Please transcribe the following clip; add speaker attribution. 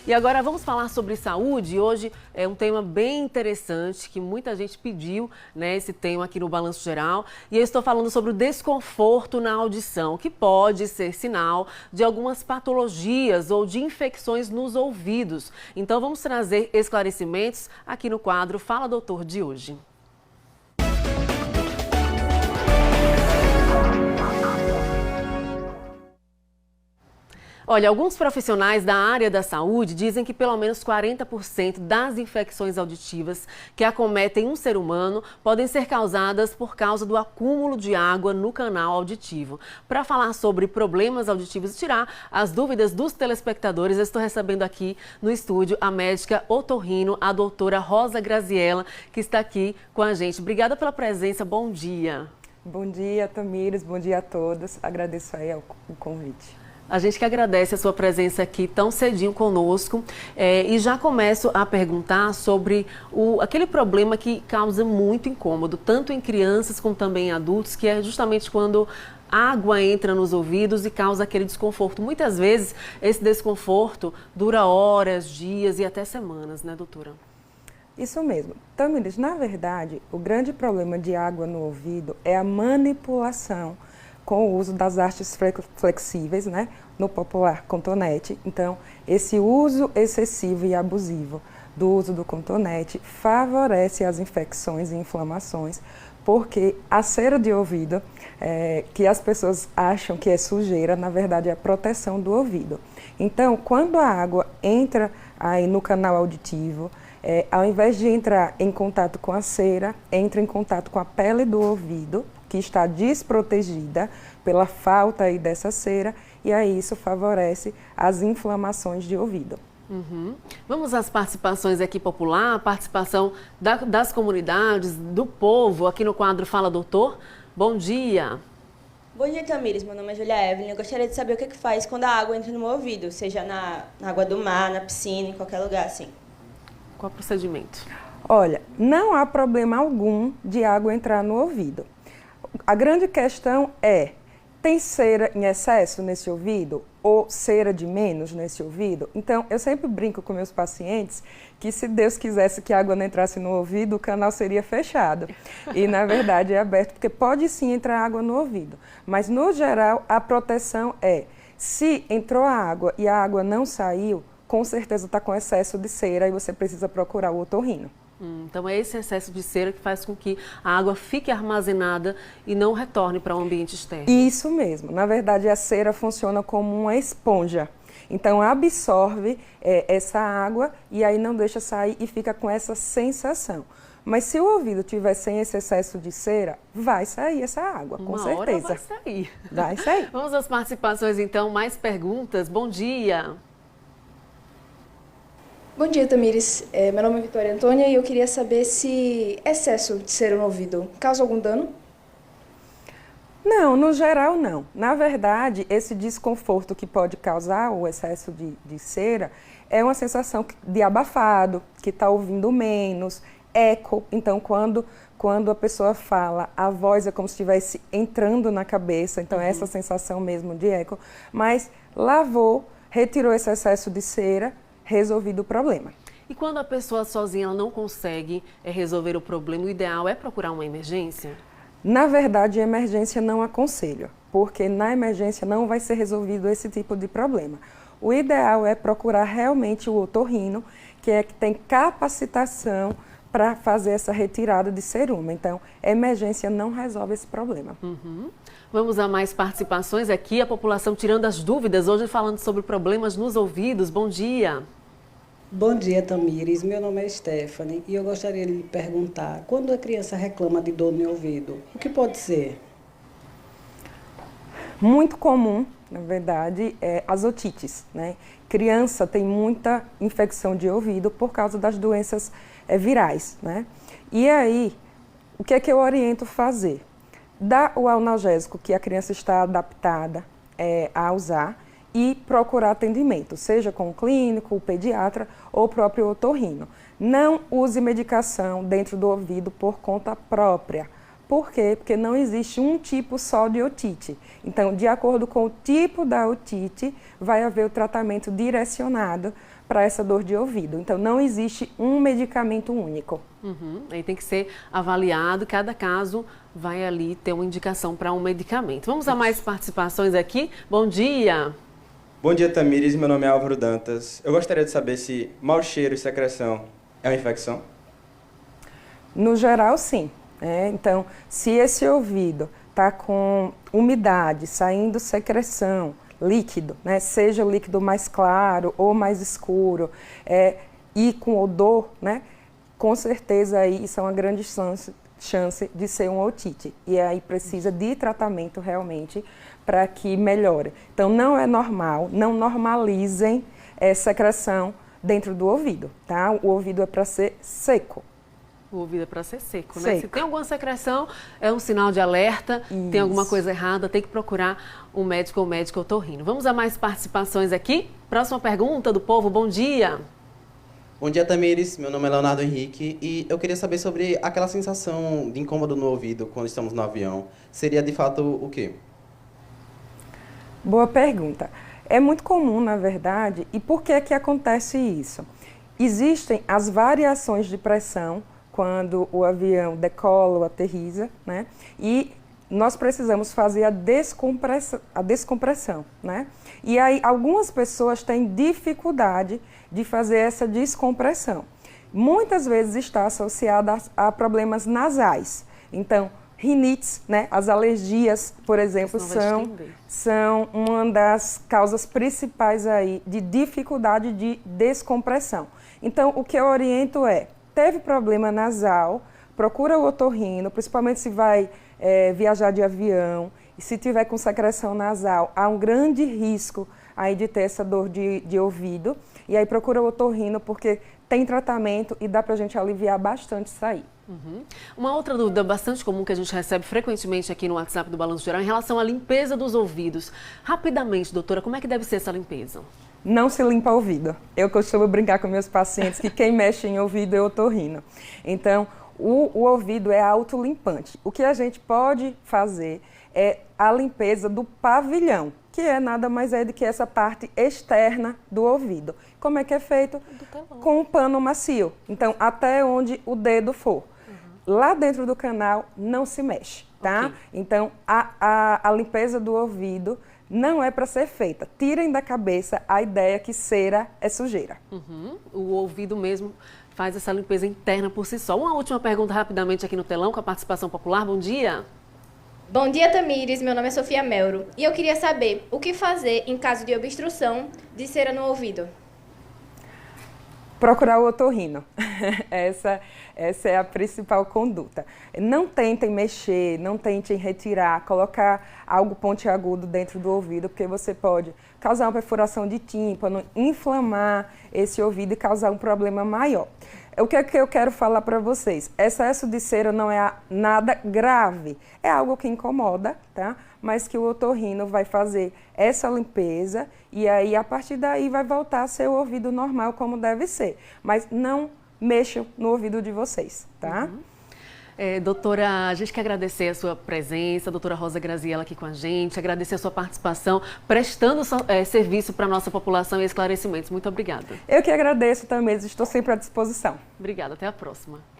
Speaker 1: E agora vamos falar sobre saúde. Hoje é um tema bem interessante que muita gente pediu, né, esse tema aqui no Balanço Geral. E eu estou falando sobre o desconforto na audição, que pode ser sinal de algumas patologias ou de infecções nos ouvidos. Então vamos trazer esclarecimentos aqui no quadro Fala Doutor de hoje. Olha, alguns profissionais da área da saúde dizem que pelo menos 40% das infecções auditivas que acometem um ser humano podem ser causadas por causa do acúmulo de água no canal auditivo. Para falar sobre problemas auditivos e tirar as dúvidas dos telespectadores, eu estou recebendo aqui no estúdio a médica otorrino, a doutora Rosa Graziella, que está aqui com a gente. Obrigada pela presença, bom dia.
Speaker 2: Bom dia, Tamires, bom dia a todos. Agradeço aí o convite.
Speaker 1: A gente que agradece a sua presença aqui tão cedinho conosco e já começo a perguntar sobre aquele problema que causa muito incômodo, tanto em crianças como também em adultos, que é justamente quando água entra nos ouvidos e causa aquele desconforto. Muitas vezes esse desconforto dura horas, dias e até semanas, né, doutora?
Speaker 2: Isso mesmo. Tamires, na verdade, o grande problema de água no ouvido é a manipulação com o uso das hastes flexíveis, né? No popular cotonete. Então, esse uso excessivo e abusivo do uso do cotonete favorece as infecções e inflamações, porque a cera de ouvido, que as pessoas acham que é sujeira, na verdade é a proteção do ouvido. Então, quando a água entra aí no canal auditivo, ao invés de entrar em contato com a cera, entra em contato com a pele do ouvido, que está desprotegida pela falta aí dessa cera, e aí isso favorece as inflamações de ouvido.
Speaker 1: Uhum. Vamos às participações aqui popular, a participação das comunidades, do povo, aqui no quadro Fala Doutor. Bom dia.
Speaker 3: Bom dia, Tamires. Meu nome é Julia Evelyn. Eu gostaria de saber o que faz quando a água entra no meu ouvido, seja na água do mar, na piscina, em qualquer lugar assim.
Speaker 1: Qual o procedimento?
Speaker 2: Olha, não há problema algum de água entrar no ouvido. A grande questão é, tem cera em excesso nesse ouvido ou cera de menos nesse ouvido? Então, eu sempre brinco com meus pacientes que se Deus quisesse que a água não entrasse no ouvido, o canal seria fechado. E, na verdade, é aberto, porque pode sim entrar água no ouvido. Mas, no geral, a proteção é, se entrou a água e a água não saiu, com certeza está com excesso de cera e você precisa procurar o otorrino.
Speaker 1: Então é esse excesso de cera que faz com que a água fique armazenada e não retorne para o ambiente externo.
Speaker 2: Isso mesmo. Na verdade, a cera funciona como uma esponja. Então absorve essa água e aí não deixa sair e fica com essa sensação. Mas se o ouvido tiver sem esse excesso de cera, vai sair essa água, com certeza.
Speaker 1: Uma hora vai sair.
Speaker 2: Vai sair.
Speaker 1: Vamos às participações então, mais perguntas. Bom dia.
Speaker 4: Bom dia, Tamires. Meu nome é Vitória Antônia e eu queria saber se excesso de cera no ouvido causa algum dano?
Speaker 2: Não, no geral não. Na verdade, esse desconforto que pode causar o excesso de cera é uma sensação de abafado, que está ouvindo menos, eco. Então, quando a pessoa fala, a voz é como se estivesse entrando na cabeça. Então, é essa sensação mesmo de eco. Mas lavou, retirou esse excesso de cera, resolvido o problema.
Speaker 1: E quando a pessoa sozinha ela não consegue resolver o problema, o ideal é procurar uma emergência?
Speaker 2: Na verdade, a emergência não aconselho, porque na emergência não vai ser resolvido esse tipo de problema. O ideal é procurar realmente o otorrino, que tem capacitação para fazer essa retirada de cerume. Então, a emergência não resolve esse problema.
Speaker 1: Vamos a mais participações aqui, a população tirando as dúvidas, hoje falando sobre problemas nos ouvidos. Bom dia.
Speaker 5: Bom dia, Tamires. Meu nome é Stephanie e eu gostaria de lhe perguntar, quando a criança reclama de dor no ouvido, o que pode ser?
Speaker 2: Muito comum, na verdade, é as otites, né? Criança tem muita infecção de ouvido por causa das doenças virais, né? E aí, o que é que eu oriento fazer? Dar o analgésico que a criança está adaptada a usar e procurar atendimento, seja com o clínico, o pediatra ou o próprio otorrino. Não use medicação dentro do ouvido por conta própria. Por quê? Porque não existe um tipo só de otite. Então, de acordo com o tipo da otite, vai haver o tratamento direcionado para essa dor de ouvido. Então, não existe um medicamento único.
Speaker 1: Aí tem que ser avaliado, cada caso vai ali ter uma indicação para um medicamento. Vamos a mais participações aqui. Bom dia!
Speaker 6: Bom dia, Tamires. Meu nome é Álvaro Dantas. Eu gostaria de saber se mau cheiro e secreção é uma infecção?
Speaker 2: No geral, sim. Então, se esse ouvido está com umidade, saindo secreção, líquido, né? Seja o líquido mais claro ou mais escuro, e com odor, né? Com certeza aí isso é uma grande chance de ser uma otite. E aí precisa de tratamento realmente para que melhore. Então não é normal, não normalizem secreção dentro do ouvido, tá? O ouvido é para ser seco.
Speaker 1: O ouvido é para ser seco, né? Se tem alguma secreção, é um sinal de alerta, tem alguma coisa errada, tem que procurar um médico ou médico otorrino. Vamos a mais participações aqui. Próxima pergunta do povo, bom dia.
Speaker 7: Bom dia, Tamires. Meu nome é Leonardo Henrique e eu queria saber sobre aquela sensação de incômodo no ouvido quando estamos no avião. Seria de fato o quê?
Speaker 2: Boa pergunta. É muito comum, na verdade, e por que que acontece isso? Existem as variações de pressão quando o avião decola ou aterriza, né? E nós precisamos fazer a descompressão, né? E aí algumas pessoas têm dificuldade de fazer essa descompressão. Muitas vezes está associada a problemas nasais. Então, rinites, né? As alergias, por exemplo, são uma das causas principais aí de dificuldade de descompressão. Então, o que eu oriento teve problema nasal, procura o otorrino, principalmente se vai viajar de avião, e se tiver com secreção nasal, há um grande risco aí de ter essa dor de ouvido, e aí procura o otorrino porque tem tratamento e dá pra gente aliviar bastante isso aí.
Speaker 1: Uma outra dúvida bastante comum que a gente recebe frequentemente aqui no WhatsApp do Balanço Geral em relação à limpeza dos ouvidos. Rapidamente, doutora, como é que deve ser essa limpeza?
Speaker 2: Não se limpa o ouvido. Eu costumo brincar com meus pacientes que quem mexe em ouvido é otorrino. Então, o ouvido é autolimpante. O que a gente pode fazer é a limpeza do pavilhão, que é nada mais do que essa parte externa do ouvido. Como é que é feito? Com um pano macio. Então, até onde o dedo for. Lá dentro do canal não se mexe, tá? Okay. Então, a limpeza do ouvido não é para ser feita. Tirem da cabeça a ideia que cera é sujeira.
Speaker 1: O ouvido mesmo faz essa limpeza interna por si só. Uma última pergunta rapidamente aqui no telão com a participação popular. Bom dia.
Speaker 8: Bom dia, Tamires. Meu nome é Sofia Melro e eu queria saber o que fazer em caso de obstrução de cera no ouvido.
Speaker 2: Procurar o otorrino. Essa é a principal conduta. Não tentem mexer, não tentem retirar, colocar algo pontiagudo dentro do ouvido, porque você pode causar uma perfuração de tímpano, inflamar esse ouvido e causar um problema maior. O que é que eu quero falar para vocês? Excesso de cera não é nada grave, é algo que incomoda, tá? Mas que o otorrino vai fazer essa limpeza e aí a partir daí vai voltar a ser o ouvido normal como deve ser. Mas não mexam no ouvido de vocês, tá?
Speaker 1: Doutora, a gente quer agradecer a sua presença, a doutora Rosa Graziella aqui com a gente, agradecer a sua participação, prestando serviço para a nossa população e esclarecimentos. Muito obrigada.
Speaker 2: Eu que agradeço também, estou sempre à disposição.
Speaker 1: Obrigada, até a próxima.